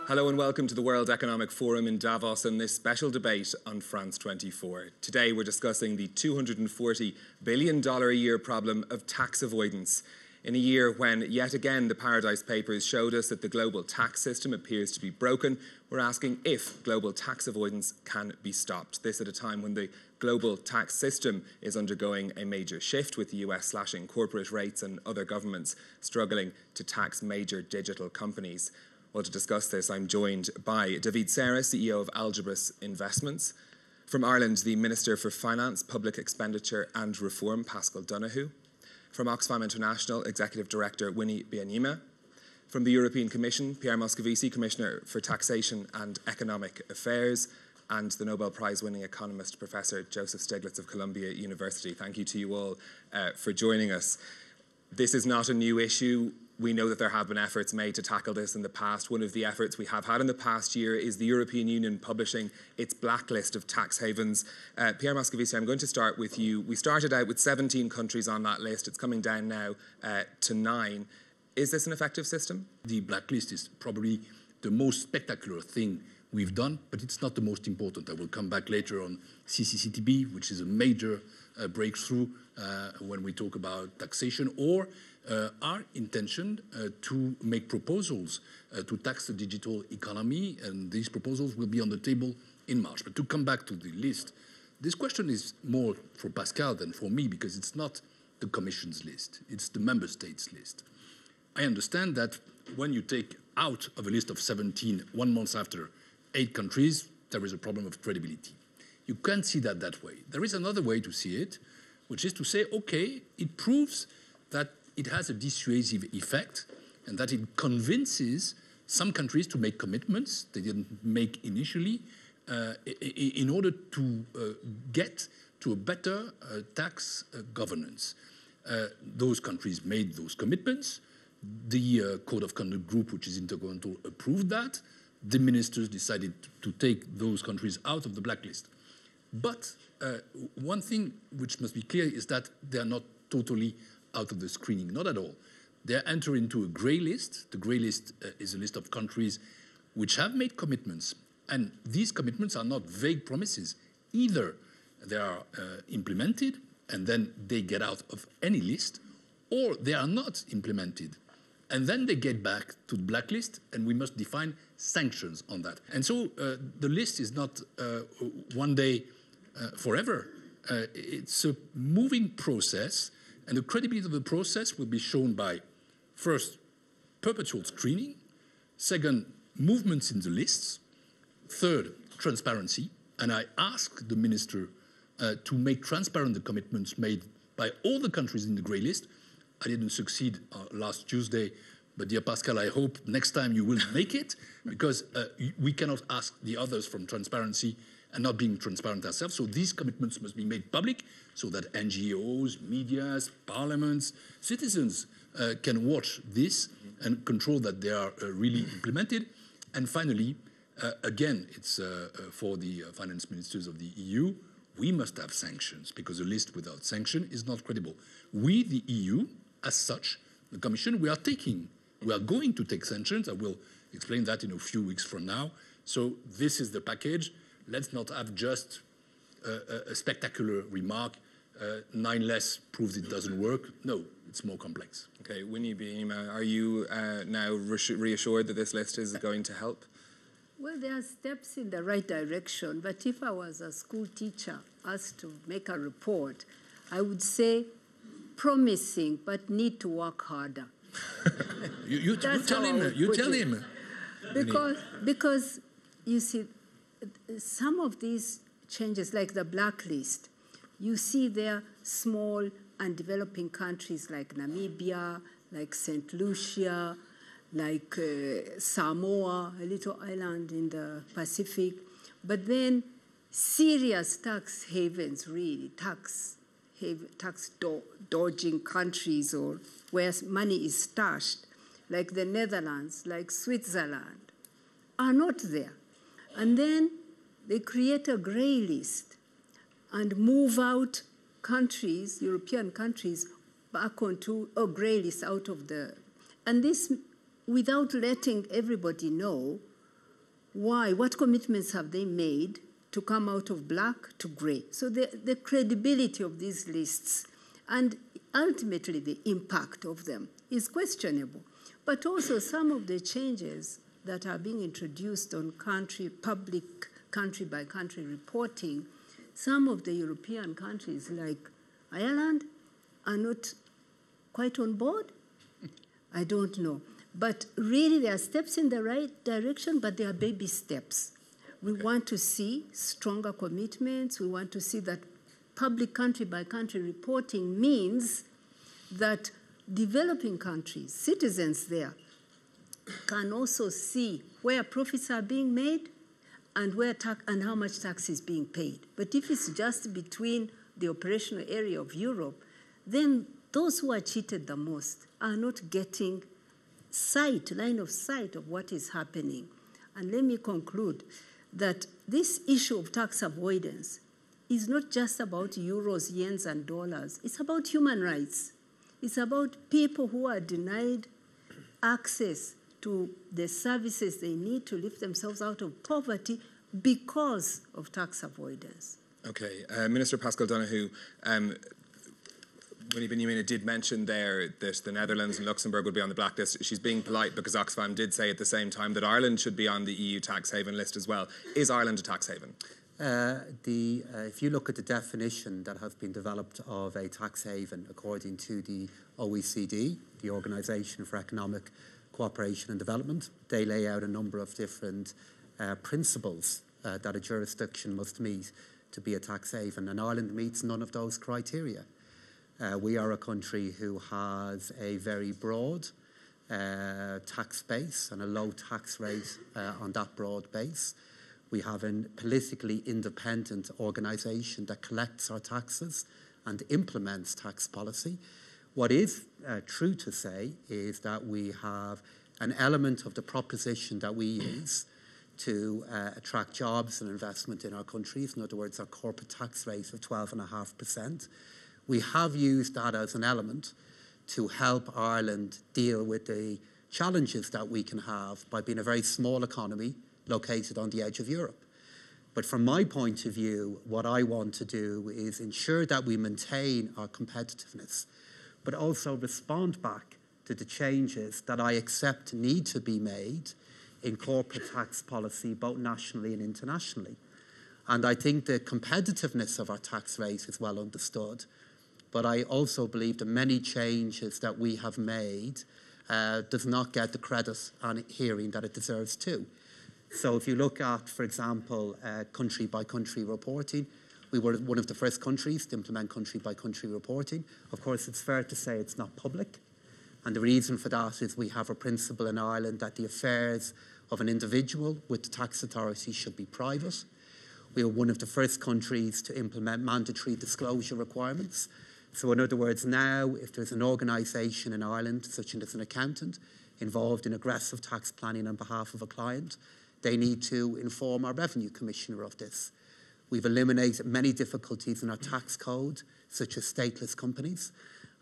Hello and welcome to the World Economic Forum in Davos and this special debate on France 24. Today we're discussing the $240 billion a year problem of tax avoidance. In a year when, yet again, the Paradise Papers showed us that the global tax system appears to be broken, we're asking if global tax avoidance can be stopped. This at a time when the global tax system is undergoing a major shift, with the US slashing corporate rates and other governments struggling to tax major digital companies. Well, to discuss this, I'm joined by David Serra, CEO of Algebris Investments. From Ireland, the Minister for Finance, Public Expenditure and Reform, Pascal Donoghue. From Oxfam International, Executive Director Winnie Byanyima. From the European Commission, Pierre Moscovici, Commissioner for Taxation and Economic Affairs. And the Nobel Prize-winning economist, Professor Joseph Stiglitz of Columbia University. Thank you to you all for joining us. This is not a new issue. We know that there have been efforts made to tackle this in the past. One of the efforts we have had in the past year is the European Union publishing its blacklist of tax havens. Pierre Moscovici, I'm going to start with you. We started out with 17 countries on that list. It's coming down now to 9. Is this an effective system? The blacklist is probably the most spectacular thing we've done, but it's not the most important. I will come back later on CCCTB, which is a major breakthrough when we talk about taxation, or our intention to make proposals to tax the digital economy, and these proposals will be on the table in March. But to come back to the list, this question is more for Pascal than for me, because it's not the Commission's list, it's the Member States' list. I understand that when you take out of a list of 17 1 month after 8 countries, there is a problem of credibility. You can't see that way. There is another way to see it, which is to say, okay, it proves that it has a dissuasive effect and that it convinces some countries to make commitments they didn't make initially in order to get to a better tax governance. Those countries made those commitments. The Code of Conduct Group, which is intergovernmental, approved that. The ministers decided to take those countries out of the blacklist. But one thing which must be clear is that they are not totally out of the screening, not at all. They enter into a grey list. The grey list is a list of countries which have made commitments, and these commitments are not vague promises. Either they are implemented and then they get out of any list, or they are not implemented and then they get back to the blacklist, and we must define sanctions on that. And so the list is not one day forever. It's a moving process, and the credibility of the process will be shown by, first, perpetual screening, second, movements in the lists, third, transparency. And I asked the minister to make transparent the commitments made by all the countries in the grey list. I didn't succeed last Tuesday, but dear Pascal, I hope next time you will make it, because we cannot ask the others from transparency and not being transparent ourselves. So these commitments must be made public so that NGOs, medias, parliaments, citizens can watch this and control that they are really implemented. And finally, again, it's for the finance ministers of the EU, we must have sanctions, because a list without sanction is not credible. We, the EU, as such, the Commission, we are going to take sanctions. I will explain that in a few weeks from now. So this is the package. Let's not have just a spectacular remark, 9 less proves it doesn't work. No, it's more complex. Okay, Winnie Byanyima, are you now reassured that this list is going to help? Well, there are steps in the right direction, but if I was a school teacher asked to make a report, I would say promising, but need to work harder. you tell him. Because you see, some of these changes, like the blacklist, you see there small and developing countries like Namibia, like St. Lucia, like Samoa, a little island in the Pacific, but then serious tax havens, really, tax dodging countries, or where money is stashed, like the Netherlands, like Switzerland, are not there. And then they create a grey list and move out countries, European countries, back onto a grey list out of the... And this without letting everybody know why, what commitments have they made to come out of black to gray. So the credibility of these lists and ultimately the impact of them is questionable. But also some of the changes that are being introduced on public country-by-country reporting, some of the European countries like Ireland are not quite on board. I don't know. But really there are steps in the right direction, but they are baby steps. We want to see stronger commitments. We want to see that public country-by-country reporting means that developing countries, citizens there, can also see where profits are being made and and how much tax is being paid. But if it's just between the operational area of Europe, then those who are cheated the most are not getting line of sight of what is happening. And let me conclude that this issue of tax avoidance is not just about euros, yens, and dollars. It's about human rights. It's about people who are denied access to the services they need to lift themselves out of poverty because of tax avoidance. Okay, Minister Pascal Donoghue, Winnie Benjamin did mention there that the Netherlands and Luxembourg would be on the blacklist. She's being polite because Oxfam did say at the same time that Ireland should be on the EU tax haven list as well. Is Ireland a tax haven? If you look at the definition that has been developed of a tax haven according to the OECD, the Organisation for Economic Cooperation and Development, they lay out a number of different principles that a jurisdiction must meet to be a tax haven, and Ireland meets none of those criteria. We are a country who has a very broad tax base and a low tax rate on that broad base. We have a politically independent organisation that collects our taxes and implements tax policy. What is true to say is that we have an element of the proposition that we use to attract jobs and investment in our countries. In other words, our corporate tax rate of 12.5%. We have used that as an element to help Ireland deal with the challenges that we can have by being a very small economy located on the edge of Europe. But from my point of view, what I want to do is ensure that we maintain our competitiveness, but also respond back to the changes that I accept need to be made in corporate tax policy, both nationally and internationally. And I think the competitiveness of our tax rate is well understood. But I also believe that many changes that we have made does not get the credit on hearing that it deserves to. So if you look at, for example, country-by-country reporting, we were one of the first countries to implement country-by-country reporting. Of course, it's fair to say it's not public. And the reason for that is we have a principle in Ireland that the affairs of an individual with the tax authority should be private. We were one of the first countries to implement mandatory disclosure requirements. So in other words, now if there's an organisation in Ireland, such as an accountant, involved in aggressive tax planning on behalf of a client, they need to inform our Revenue Commissioner of this. We've eliminated many difficulties in our tax code, such as stateless companies.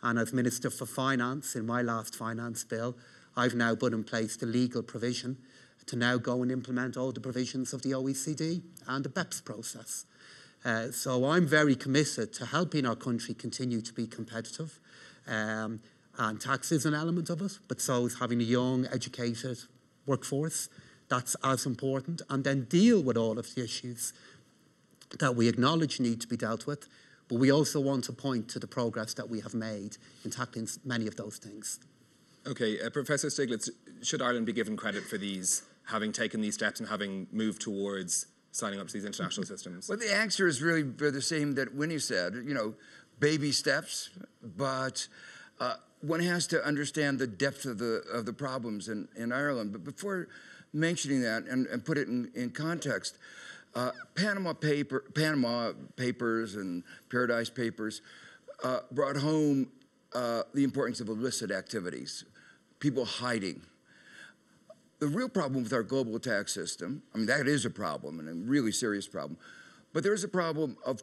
And as Minister for Finance, in my last finance bill, I've now put in place the legal provision to now go and implement all the provisions of the OECD and the BEPS process. So I'm very committed to helping our country continue to be competitive. And tax is an element of it, but so is having a young, educated workforce. That's as important. And then deal with all of the issues that we acknowledge need to be dealt with. But we also want to point to the progress that we have made in tackling many of those things. Okay, Professor Stiglitz, should Ireland be given credit for these, having taken these steps and having moved towards signing up to these international systems? Well, the answer is really the same that Winnie said, baby steps, but one has to understand the depth of the problems in Ireland. But before mentioning that and put it in context, Panama Papers and Paradise Papers brought home the importance of illicit activities, people hiding. The real problem with our global tax system, that is a problem and a really serious problem, but there is a problem of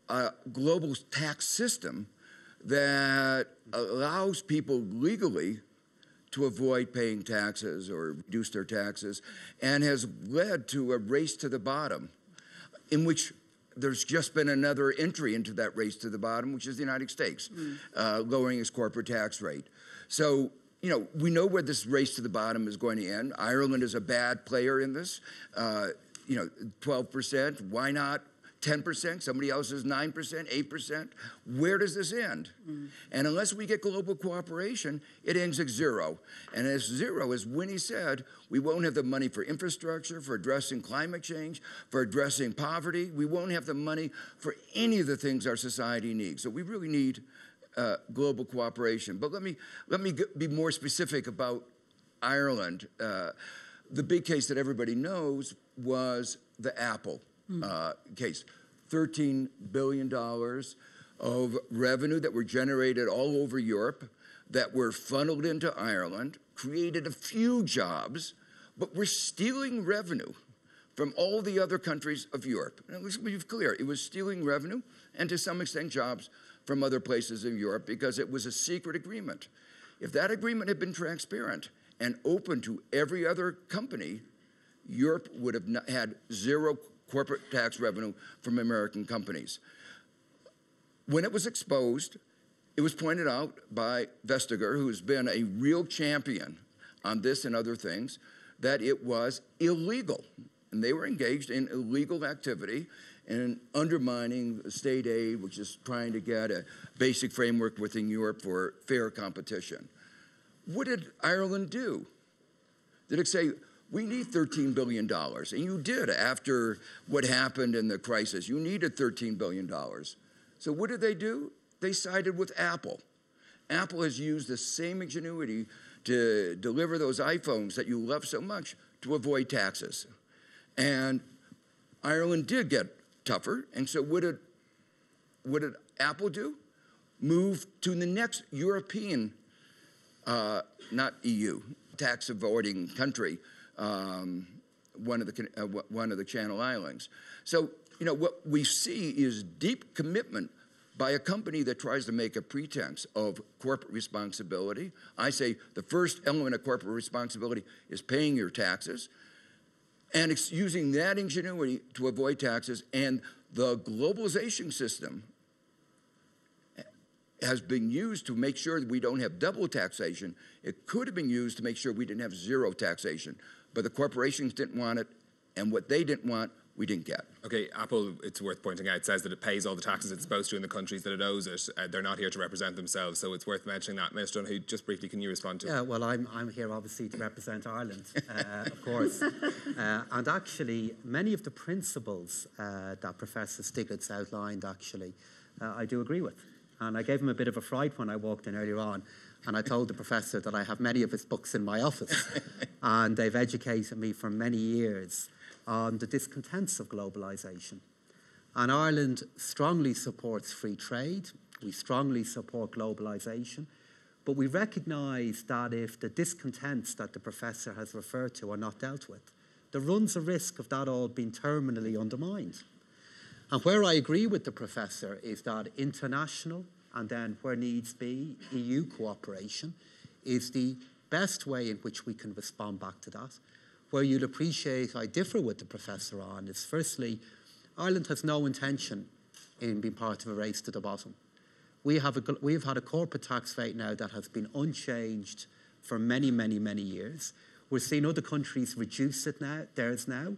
a global tax system that allows people legally to avoid paying taxes or reduce their taxes, and has led to a race to the bottom, in which there's just been another entry into that race to the bottom, which is the United States, lowering its corporate tax rate. So, you know, we know where this race to the bottom is going to end. Ireland is a bad player in this. 12%, why not 10%? Somebody else is 9%, 8%. Where does this end? And unless we get global cooperation, it ends at zero. And as zero, as Winnie said, we won't have the money for infrastructure, for addressing climate change, for addressing poverty. We won't have the money for any of the things our society needs. So we really need global cooperation. But let me be more specific about Ireland. The big case that everybody knows was the Apple case. $13 billion of revenue that were generated all over Europe that were funneled into Ireland, created a few jobs, but were stealing revenue from all the other countries of Europe. And let's be clear, it was stealing revenue and to some extent jobs from other places in Europe because it was a secret agreement. If that agreement had been transparent and open to every other company, Europe would have had zero corporate tax revenue from American companies. When it was exposed, it was pointed out by Vestager, who's been a real champion on this and other things, that it was illegal. And they were engaged in illegal activity and undermining state aid, which is trying to get a basic framework within Europe for fair competition. What did Ireland do? Did it say, we need $13 billion? And you did after what happened in the crisis. You needed $13 billion. So what did they do? They sided with Apple. Apple has used the same ingenuity to deliver those iPhones that you love so much to avoid taxes. And Ireland did get tougher. And so what did Apple do? Move to the next European, not EU, tax avoiding country, one of the Channel Islands. So, you know, what we see is deep commitment by a company that tries to make a pretense of corporate responsibility. I say the first element of corporate responsibility is paying your taxes, and it's using that ingenuity to avoid taxes. And the globalization system has been used to make sure that we don't have double taxation. It could have been used to make sure we didn't have zero taxation. But the corporations didn't want it, and what they didn't want, we didn't get. Okay, Apple, it's worth pointing out, says that it pays all the taxes it's supposed to in the countries that it owes it. They're not here to represent themselves, so it's worth mentioning that. Minister Dunphy, just briefly, can you respond to it? Yeah, well, I'm here obviously to represent Ireland, of course. And actually, many of the principles that Professor Stiglitz outlined, actually, I do agree with. And I gave him a bit of a fright when I walked in earlier on. And I told the professor that I have many of his books in my office. And they've educated me for many years on the discontents of globalization. And Ireland strongly supports free trade. We strongly support globalization. But we recognise that if the discontents that the professor has referred to are not dealt with, there runs a risk of that all being terminally undermined. And where I agree with the professor is that international and then where needs be, EU cooperation is the best way in which we can respond back to that. Where you'll appreciate I differ with the professor on is, firstly, Ireland has no intention in being part of a race to the bottom. We've had a corporate tax rate now that has been unchanged for many, many, many years. We're seeing other countries reduce it now, theirs now.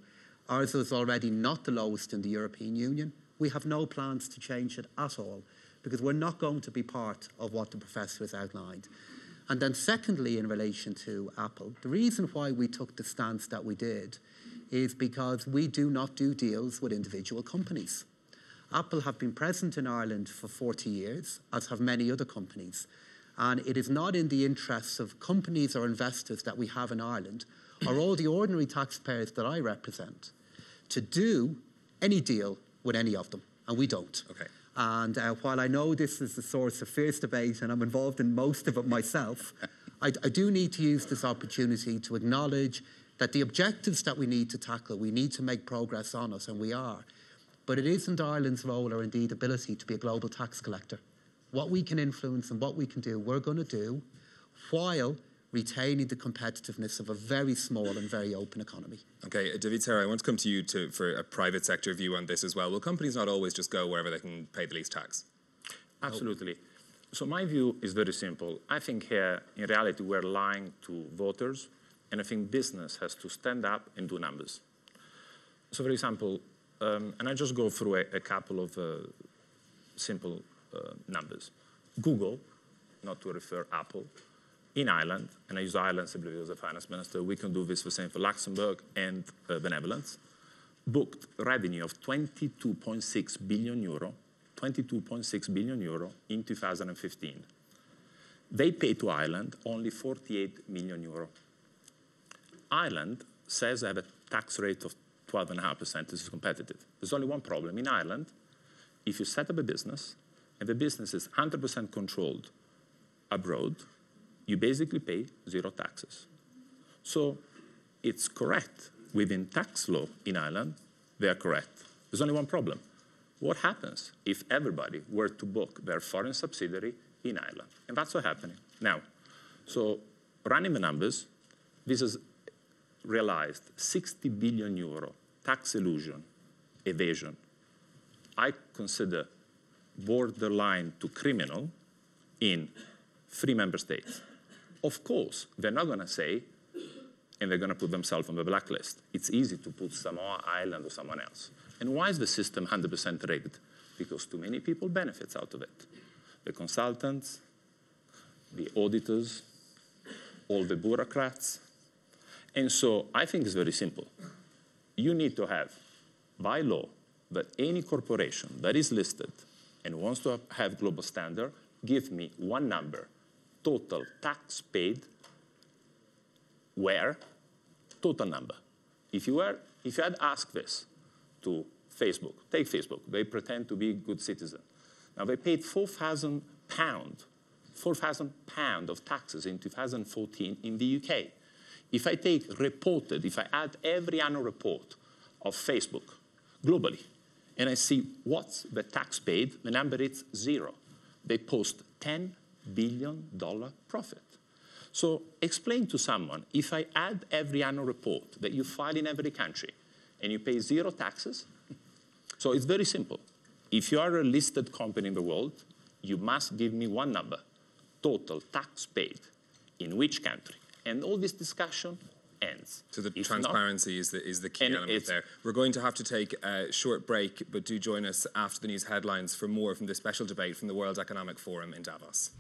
Ours is already not the lowest in the European Union. We have no plans to change it at all, because we're not going to be part of what the professor has outlined. And then secondly, in relation to Apple, the reason why we took the stance that we did is because we do not do deals with individual companies. Apple have been present in Ireland for 40 years, as have many other companies. And it is not in the interests of companies or investors that we have in Ireland, or all the ordinary taxpayers that I represent, to do any deal with any of them. And we don't. Okay. And while I know this is the source of fierce debate, and I'm involved in most of it myself, I do need to use this opportunity to acknowledge that the objectives that we need to tackle, we need to make progress on us, and we are. But it isn't Ireland's role or indeed ability to be a global tax collector. What we can influence and what we can do, we're going to do, while retaining the competitiveness of a very small and very open economy. Okay, David Serra, I want to come to you for a private sector view on this as well. Will companies not always just go wherever they can pay the least tax? Absolutely. So my view is very simple. I think here, in reality, we're lying to voters, and I think business has to stand up and do numbers. So, for example, and I just go through a couple of simple numbers. Google, not to refer Apple, in Ireland, and I use Ireland simply because as a finance minister, we can do this the same for Luxembourg and the Netherlands, booked revenue of 22.6 billion euro, 22.6 billion euro in 2015. They pay to Ireland only 48 million euro. Ireland says they have a tax rate of 12.5%. This is competitive. There's only one problem. In Ireland, if you set up a business and the business is 100% controlled abroad, you basically pay 0 taxes. So it's correct. Within tax law in Ireland, they are correct. There's only one problem. What happens if everybody were to book their foreign subsidiary in Ireland? And that's what's happening now. So running the numbers, this has realized 60 billion euro tax elusion, evasion. I consider borderline to criminal in 3 member states. Of course, they're not going to say, and they're going to put themselves on the blacklist. It's easy to put Samoa, Ireland, or someone else. And why is the system 100% rigged? Because too many people benefit out of it. The consultants, the auditors, all the bureaucrats. And so I think it's very simple. You need to have, by law, that any corporation that is listed and wants to have global standard, give me one number, total tax paid, where, total number. If you had asked this to Facebook, take Facebook, they pretend to be good citizens. Now they paid £4,000 of taxes in 2014 in the UK. If I take reported, if I add every annual report of Facebook globally, and I see what's the tax paid, the number is 0. They post $10 billion profit. So explain to someone, if I add every annual report that you file in every country, and you pay 0 taxes, so it's very simple. If you are a listed company in the world, you must give me one number, total tax paid, in which country. And all this discussion ends. So the transparency is the key element there. We're going to have to take a short break, but do join us after the news headlines for more from this special debate from the World Economic Forum in Davos.